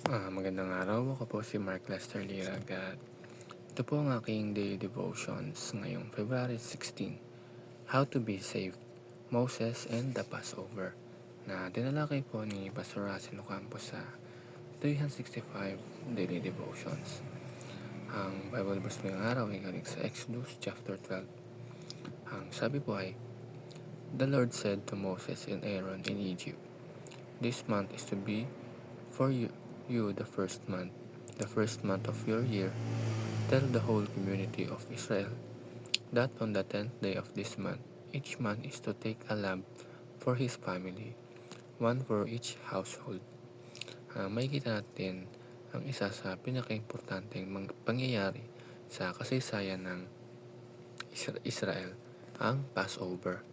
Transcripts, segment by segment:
Magandang araw. Ako po si Mark Lester Lirag at ito po ang aking daily devotions ngayong February 16. How to be saved, Moses and the Passover, na dinalakay po ni Pastor Russell Ocampo sa 365 Daily Devotions. Ang Bible verse ngayong araw ay galing sa Exodus chapter 12. Ang sabi po ay, The Lord said to Moses and Aaron in Egypt, This month is to be for you the first month of your year. Tell the whole community of Israel that on the 10th day of this month, each man is to take a lamb for his family, one for each household. Makikita natin ang isa sa pinakaimportanteng pangyayari sa kasaysayan ng Israel, ang Passover.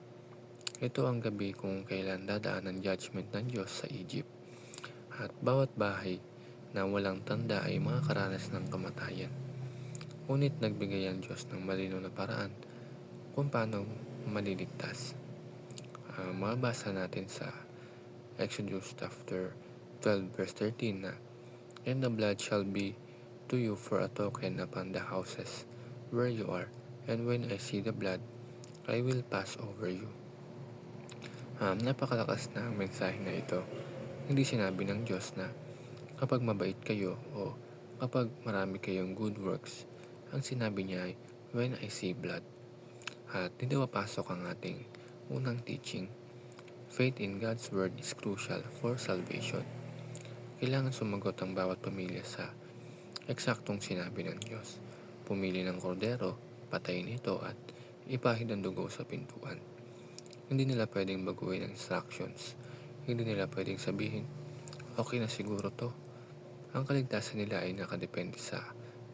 Ito ang gabi kung kailan dadaan ang judgment ng Diyos sa Egypt. At bawat bahay na walang tanda ay makakaranas ng kamatayan. Ngunit nagbigay ang Diyos ng malinaw na paraan kung paano maliligtas. Mabasa natin sa Exodus chapter 12 verse 13 na, And the blood shall be to you for a token upon the houses where you are, and when I see the blood, I will pass over you. Napakalakas na mensahe na ito. Hindi sinabi ng Diyos na kapag mabait kayo o kapag marami kayong good works, ang sinabi niya ay, when I see blood. At dito papasok ang ating unang teaching. Faith in God's Word is crucial for salvation. Kailangan sumagot ang bawat pamilya sa eksaktong sinabi ng Diyos. Pumili ng kordero, patayin ito at ipahid ang dugo sa pintuan. Hindi nila pwedeng baguhin ang instructions. Hindi nila pwedeng sabihin, okay na siguro to. Ang kaligtasan nila ay nakadepende sa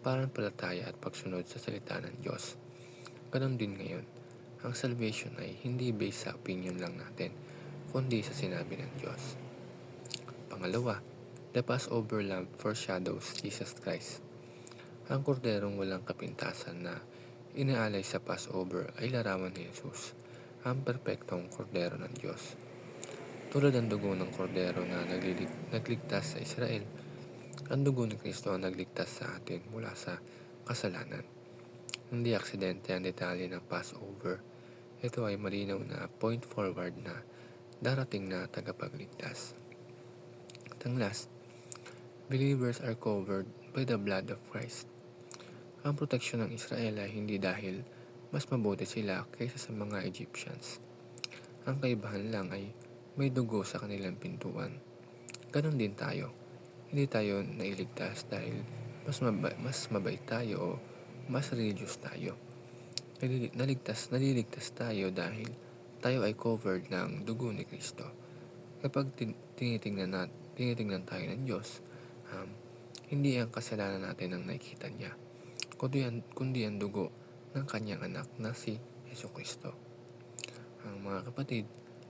pananampalataya at pagsunod sa salita ng Diyos. Ganon din ngayon, ang salvation ay hindi based sa opinion lang natin, kundi sa sinabi ng Diyos. Pangalawa, the Passover lamb foreshadows Jesus Christ. Ang korderong walang kapintasan na inaalay sa Passover ay larawan ni Jesus, ang perpektong kordero ng Diyos. Tulad ng dugo ng kordero na nagligtas sa Israel, ang dugo ni Kristo ang nagligtas sa atin mula sa kasalanan. Hindi aksidente ang detalye ng Passover. Ito ay malinaw na point forward na darating na tagapagligtas. At ang last, believers are covered by the blood of Christ. Ang proteksyon ng Israel ay hindi dahil mas mabuti sila kaysa sa mga Egyptians. Ang kaibahan lang ay may dugo sa kanilang pintuan. Ganon din tayo. Hindi tayo nailigtas dahil mas mabait tayo o mas religious tayo. Naliligtas tayo dahil tayo ay covered ng dugo ni Kristo. Kapag tinitingnan tayo ng Diyos, hindi ang kasalanan natin ang nakikita niya, kundi ang dugo ng kanyang anak na si Jesucristo. Ang mga kapatid,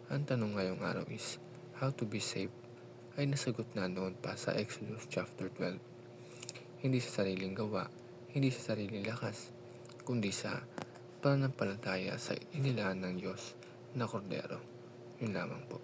ang tanong ngayong araw is, how to be saved ay nasagot na noon pa sa Exodus chapter 12. Hindi sa sariling gawa, hindi sa sariling lakas, kundi sa pananampalataya sa inilaan ng Diyos na kordero. Yun lamang po.